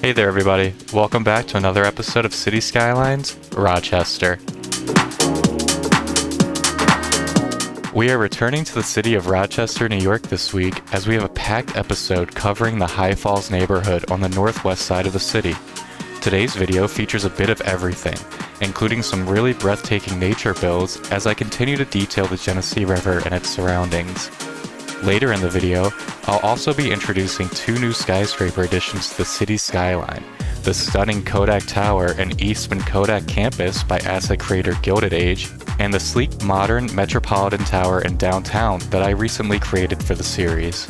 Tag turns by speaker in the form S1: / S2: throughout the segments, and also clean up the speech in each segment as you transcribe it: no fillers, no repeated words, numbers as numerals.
S1: Hey there everybody, welcome back to another episode of City Skylines Rochester. We are returning to the city of Rochester, New York this week as we have a packed episode covering the High Falls neighborhood on the northwest side of the city. Today's video features a bit of everything, including some really breathtaking nature builds as I continue to detail the Genesee River and its surroundings. Later in the video, I'll also be introducing two new skyscraper additions to the city skyline, the stunning Kodak Tower and Eastman Kodak Campus by asset creator Gilded, and the sleek modern Metropolitan Tower in downtown that I recently created for the series.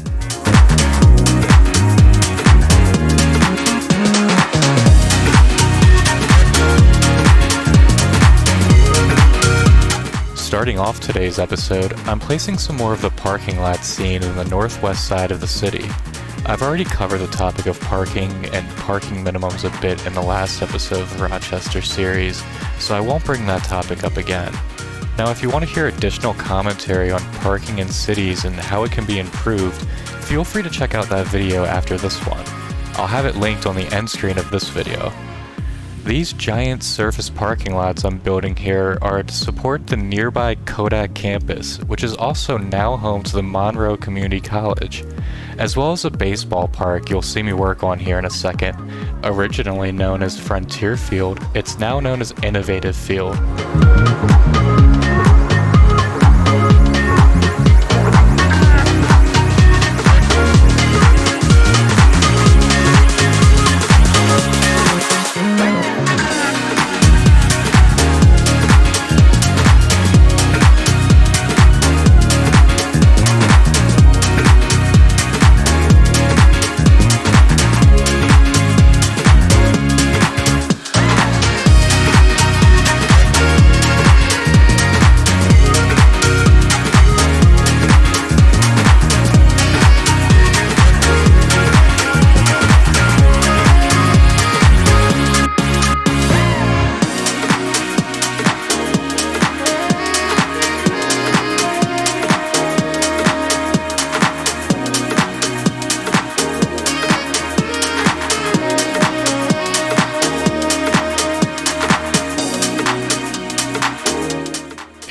S1: Starting off today's episode, I'm placing some more of the parking lot scene in the northwest side of the city. I've already covered the topic of parking and parking minimums a bit in the last episode of the Rochester series, so I won't bring that topic up again. Now, if you want to hear additional commentary on parking in cities and how it can be improved, feel free to check out that video after this one. I'll have it linked on the end screen of this video. These giant surface parking lots I'm building here are to support the nearby Kodak campus, which is also now home to the Monroe Community College, as well as a baseball park you'll see me work on here in a second. Originally known as Frontier Field, it's now known as Innovative Field.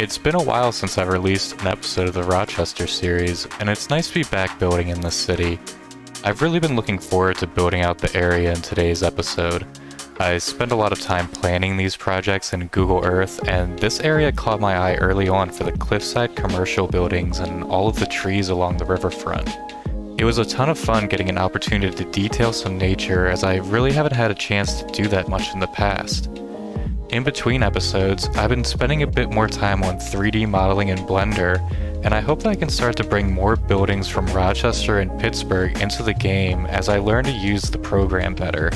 S1: It's been a while since I've released an episode of the Rochester series, and it's nice to be back building in this city. I've really been looking forward to building out the area in today's episode. I spent a lot of time planning these projects in Google Earth, and this area caught my eye early on for the cliffside commercial buildings and all of the trees along the riverfront. It was a ton of fun getting an opportunity to detail some nature, as I really haven't had a chance to do that much in the past. In between episodes, I've been spending a bit more time on 3D modeling in Blender, and I hope that I can start to bring more buildings from Rochester and Pittsburgh into the game as I learn to use the program better.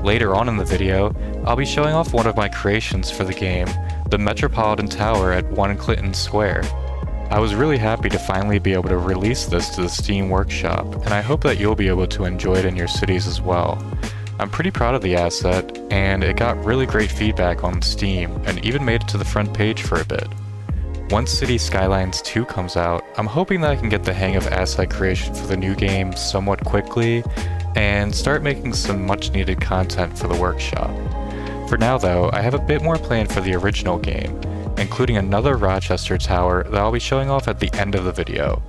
S1: Later on in the video, I'll be showing off one of my creations for the game, the Metropolitan Tower at 1 Clinton Square. I was really happy to finally be able to release this to the Steam Workshop, and I hope that you'll be able to enjoy it in your cities as well. I'm pretty proud of the asset, and it got really great feedback on Steam, and even made it to the front page for a bit. Once City Skylines 2 comes out, I'm hoping that I can get the hang of asset creation for the new game somewhat quickly, and start making some much needed content for the workshop. For now though, I have a bit more planned for the original game, including another Rochester tower that I'll be showing off at the end of the video.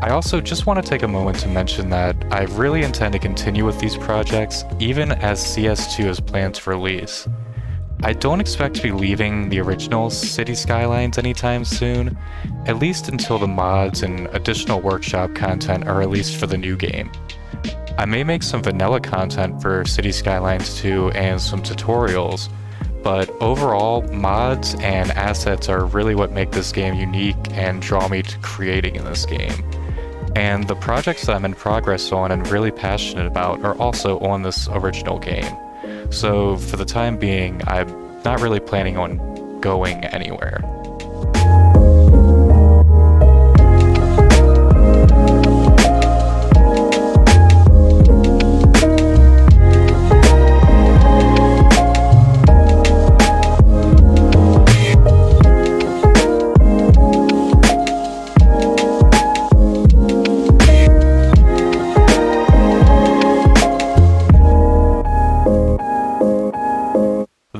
S1: I also just want to take a moment to mention that I really intend to continue with these projects even as CS2 is planned to release. I don't expect to be leaving the original City Skylines anytime soon, at least until the mods and additional workshop content are released for the new game. I may make some vanilla content for City Skylines 2 and some tutorials, but overall, mods and assets are really what make this game unique and draw me to creating in this game. And the projects that I'm in progress on and really passionate about are also on this original game. So for the time being, I'm not really planning on going anywhere.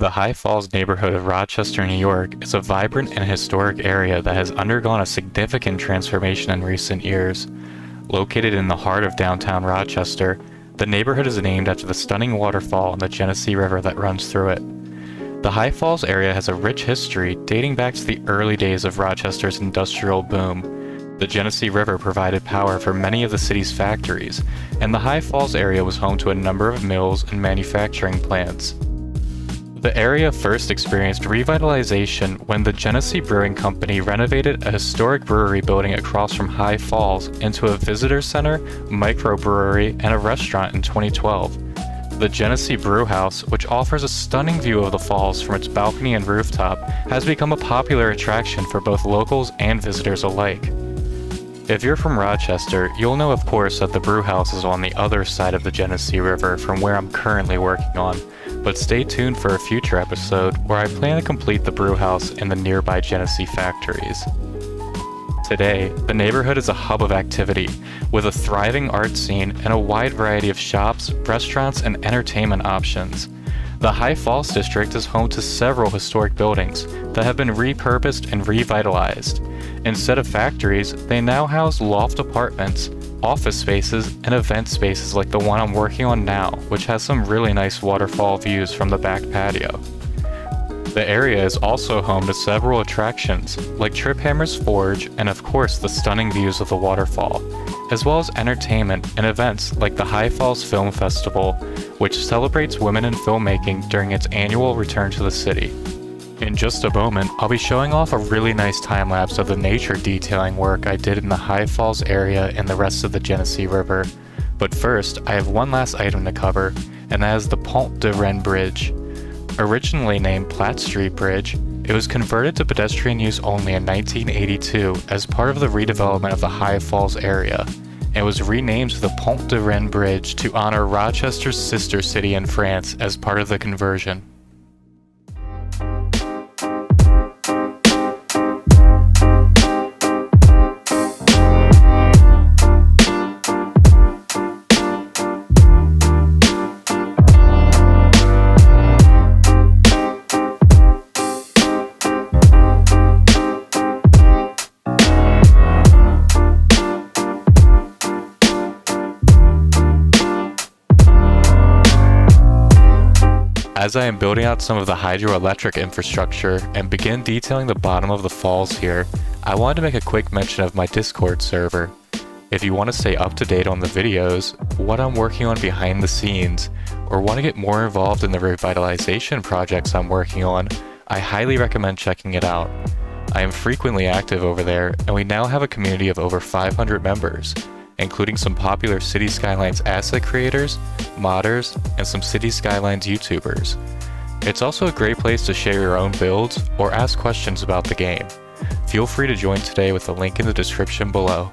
S1: The High Falls neighborhood of Rochester, New York is a vibrant and historic area that has undergone a significant transformation in recent years. Located in the heart of downtown Rochester, the neighborhood is named after the stunning waterfall and the Genesee River that runs through it. The High Falls area has a rich history dating back to the early days of Rochester's industrial boom. The Genesee River provided power for many of the city's factories, and the High Falls area was home to a number of mills and manufacturing plants. The area first experienced revitalization when the Genesee Brewing Company renovated a historic brewery building across from High Falls into a visitor center, microbrewery, and a restaurant in 2012. The Genesee Brew House, which offers a stunning view of the falls from its balcony and rooftop, has become a popular attraction for both locals and visitors alike. If you're from Rochester, you'll know of course that the brew house is on the other side of the Genesee River from where I'm currently working on, but stay tuned for a future episode where I plan to complete the brew house and the nearby Genesee factories. Today, the neighborhood is a hub of activity, with a thriving art scene and a wide variety of shops, restaurants, and entertainment options. The High Falls district is home to several historic buildings that have been repurposed and revitalized. Instead of factories, they now house loft apartments, office spaces, and event spaces like the one I'm working on now, which has some really nice waterfall views from the back patio. The area is also home to several attractions, like Trip Hammer's Forge and of course the stunning views of the waterfall, as well as entertainment and events like the High Falls Film Festival, which celebrates women in filmmaking during its annual return to the city. In just a moment, I'll be showing off a really nice time-lapse of the nature detailing work I did in the High Falls area and the rest of the Genesee River. But first, I have one last item to cover, and that is the Pont de Rennes Bridge. Originally named Platt Street Bridge, it was converted to pedestrian use only in 1982 as part of the redevelopment of the High Falls area, and was renamed the Pont de Rennes Bridge to honor Rochester's sister city in France as part of the conversion. As I am building out some of the hydroelectric infrastructure and begin detailing the bottom of the falls here, I wanted to make a quick mention of my Discord server. If you want to stay up to date on the videos, what I'm working on behind the scenes, or want to get more involved in the revitalization projects I'm working on, I highly recommend checking it out. I am frequently active over there, and we now have a community of over 500 members, including some popular City Skylines asset creators, modders, and some City Skylines YouTubers. It's also a great place to share your own builds or ask questions about the game. Feel free to join today with the link in the description below.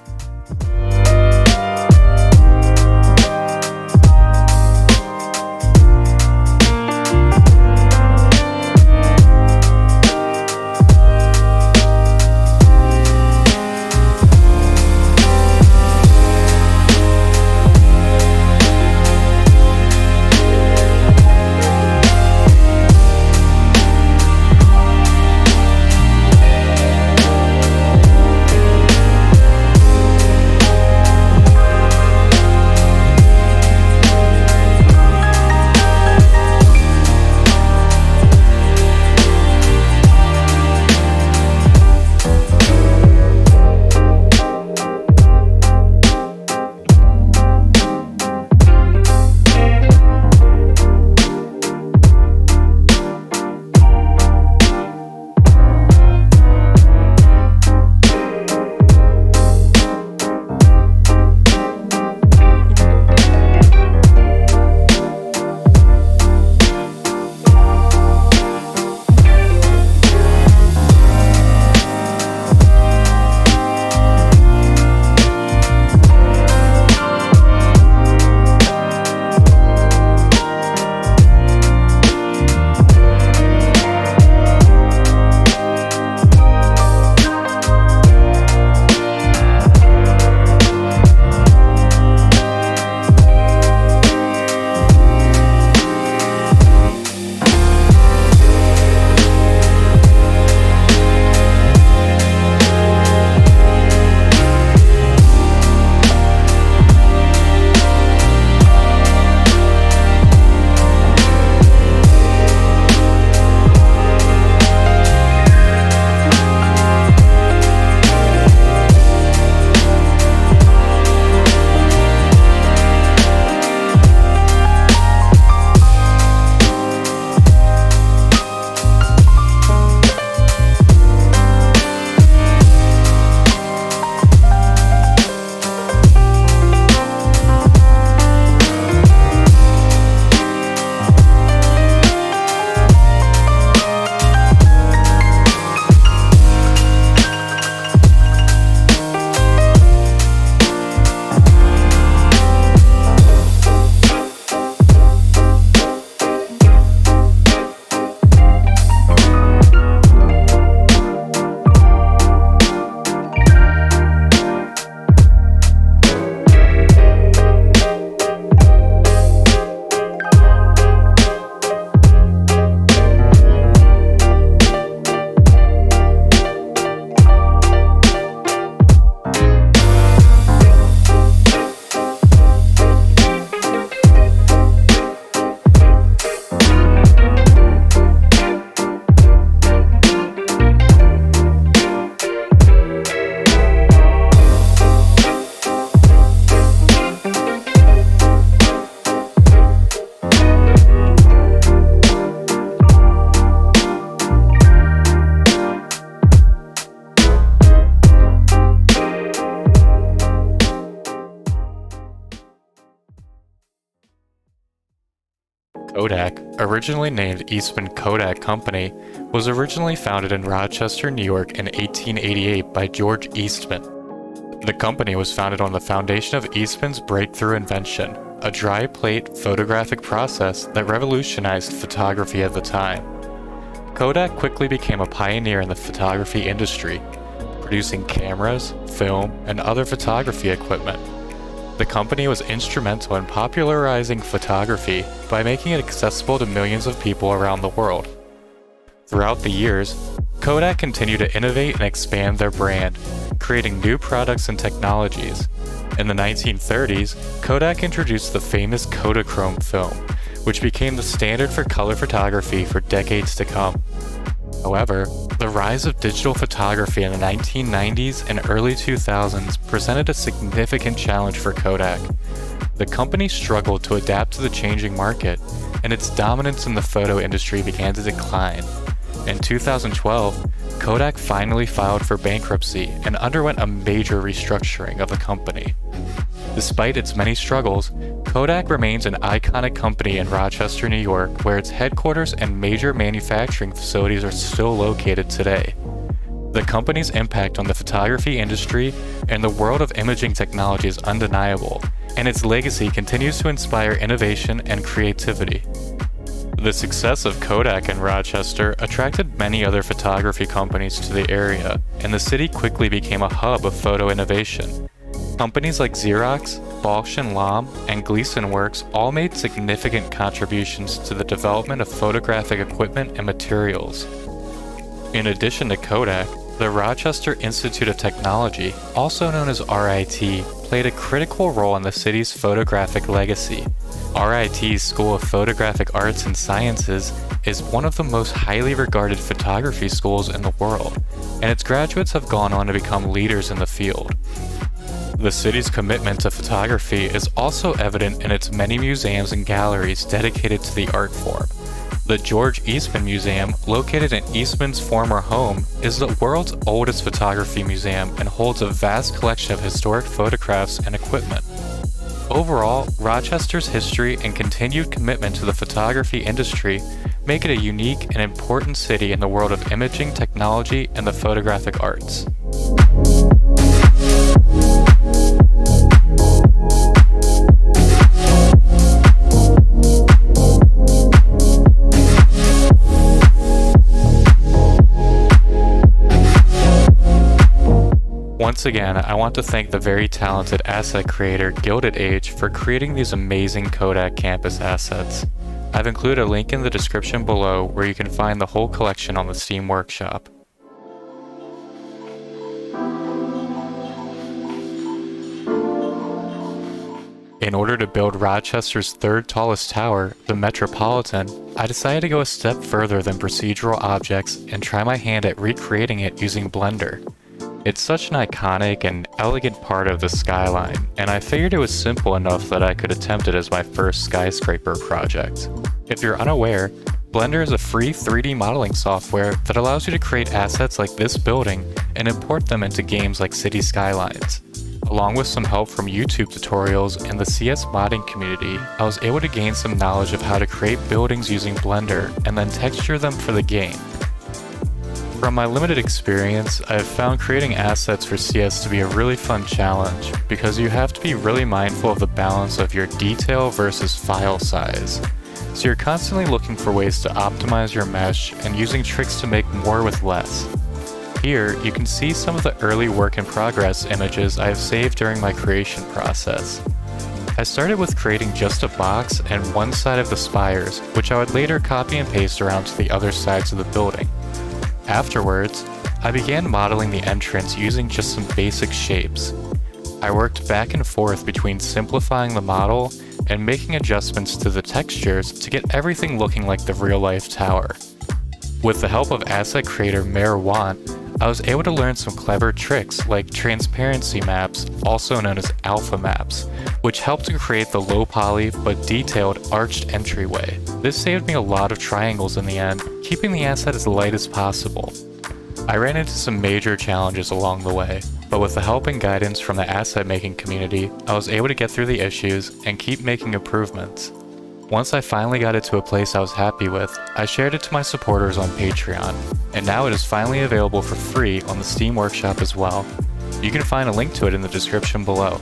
S1: Kodak, originally named Eastman Kodak Company, was originally founded in Rochester, New York in 1888 by George Eastman. The company was founded on the foundation of Eastman's breakthrough invention, a dry plate photographic process that revolutionized photography at the time. Kodak quickly became a pioneer in the photography industry, producing cameras, film, and other photography equipment. The company was instrumental in popularizing photography by making it accessible to millions of people around the world. Throughout the years, Kodak continued to innovate and expand their brand, creating new products and technologies. In the 1930s, Kodak introduced the famous Kodachrome film, which became the standard for color photography for decades to come. However, the rise of digital photography in the 1990s and early 2000s presented a significant challenge for Kodak. The company struggled to adapt to the changing market, and its dominance in the photo industry began to decline. In 2012, Kodak finally filed for bankruptcy and underwent a major restructuring of the company. Despite its many struggles, Kodak remains an iconic company in Rochester, New York, where its headquarters and major manufacturing facilities are still located today. The company's impact on the photography industry and the world of imaging technology is undeniable, and its legacy continues to inspire innovation and creativity. The success of Kodak in Rochester attracted many other photography companies to the area, and the city quickly became a hub of photo innovation. Companies like Xerox, Bausch & Lomb, and Gleason Works all made significant contributions to the development of photographic equipment and materials. In addition to Kodak, the Rochester Institute of Technology, also known as RIT, played a critical role in the city's photographic legacy. RIT's School of Photographic Arts and Sciences is one of the most highly regarded photography schools in the world, and its graduates have gone on to become leaders in the field. The city's commitment to photography is also evident in its many museums and galleries dedicated to the art form. The George Eastman Museum, located in Eastman's former home, is the world's oldest photography museum and holds a vast collection of historic photographs and equipment. Overall, Rochester's history and continued commitment to the photography industry make it a unique and important city in the world of imaging technology and the photographic arts. Once again, I want to thank the very talented asset creator Gilded for creating these amazing Kodak campus assets. I've included a link in the description below where you can find the whole collection on the Steam Workshop. In order to build Rochester's third tallest tower, the Metropolitan, I decided to go a step further than procedural objects and try my hand at recreating it using Blender. It's such an iconic and elegant part of the skyline, and I figured it was simple enough that I could attempt it as my first skyscraper project. If you're unaware, Blender is a free 3D modeling software that allows you to create assets like this building and import them into games like City Skylines. Along with some help from YouTube tutorials and the CS modding community, I was able to gain some knowledge of how to create buildings using Blender and then texture them for the game. From my limited experience, I have found creating assets for CS to be a really fun challenge because you have to be really mindful of the balance of your detail versus file size. So you're constantly looking for ways to optimize your mesh and using tricks to make more with less. Here, you can see some of the early work in progress images I have saved during my creation process. I started with creating just a box and one side of the spires, which I would later copy and paste around to the other sides of the building. Afterwards, I began modeling the entrance using just some basic shapes. I worked back and forth between simplifying the model and making adjustments to the textures to get everything looking like the real-life tower. With the help of asset creator Mayor Want, I was able to learn some clever tricks like transparency maps, also known as alpha maps, which helped to create the low poly but detailed arched entryway. This saved me a lot of triangles in the end, keeping the asset as light as possible. I ran into some major challenges along the way, but with the help and guidance from the asset making community, I was able to get through the issues and keep making improvements. Once I finally got it to a place I was happy with, I shared it to my supporters on Patreon, and now it is finally available for free on the Steam Workshop as well. You can find a link to it in the description below.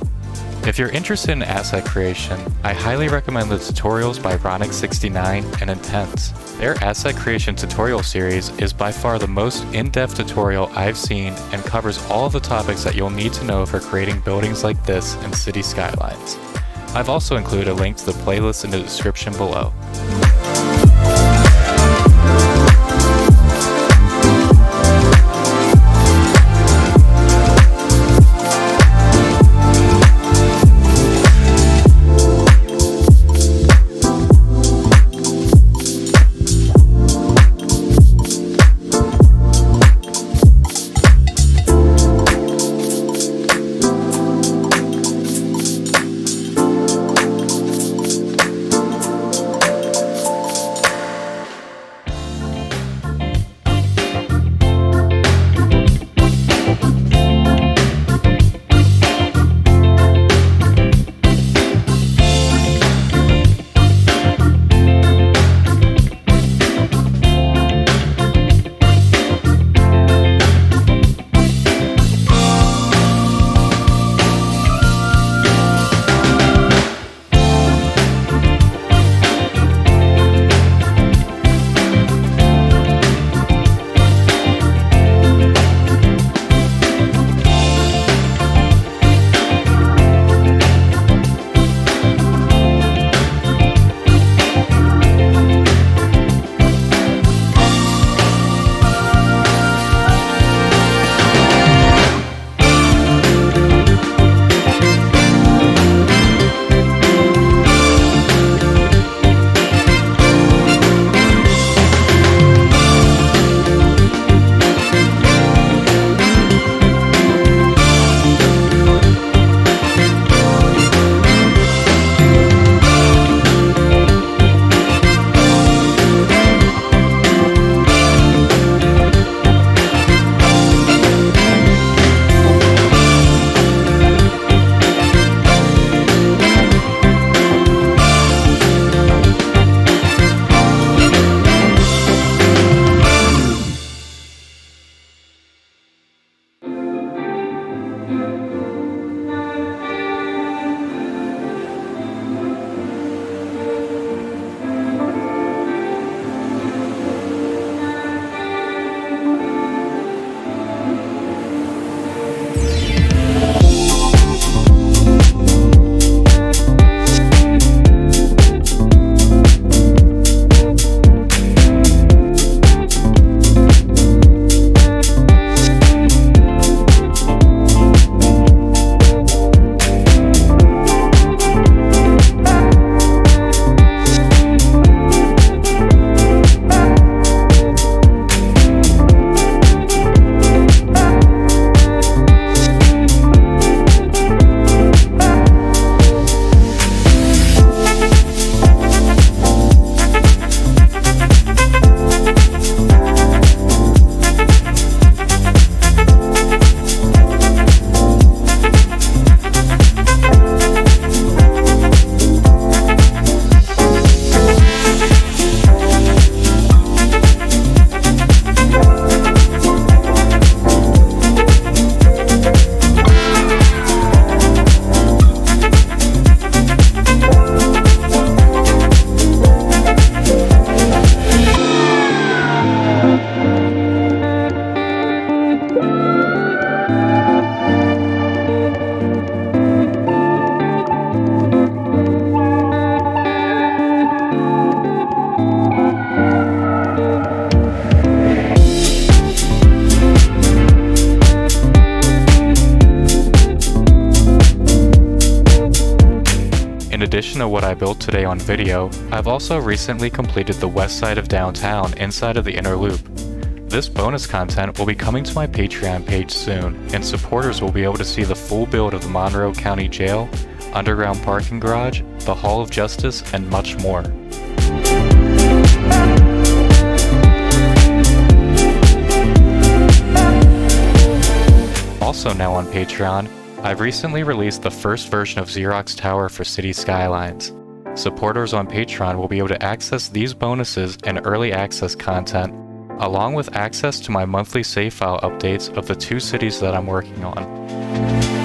S1: If you're interested in asset creation, I highly recommend the tutorials by Ronic69 and Intense. Their asset creation tutorial series is by far the most in-depth tutorial I've seen and covers all of the topics that you'll need to know for creating buildings like this in city skylines. I've also included a link to the playlist in the description below. addition to what I built today on video, I've also recently completed the west side of downtown inside of the inner loop. This bonus content will be coming to my Patreon page soon, and supporters will be able to see the full build of the Monroe County Jail, underground parking garage, the Hall of Justice, and much more. Also now on Patreon, I've recently released the first version of Xerox Tower for City Skylines. Supporters on Patreon will be able to access these bonuses and early access content, along with access to my monthly save file updates of the 2 cities that I'm working on.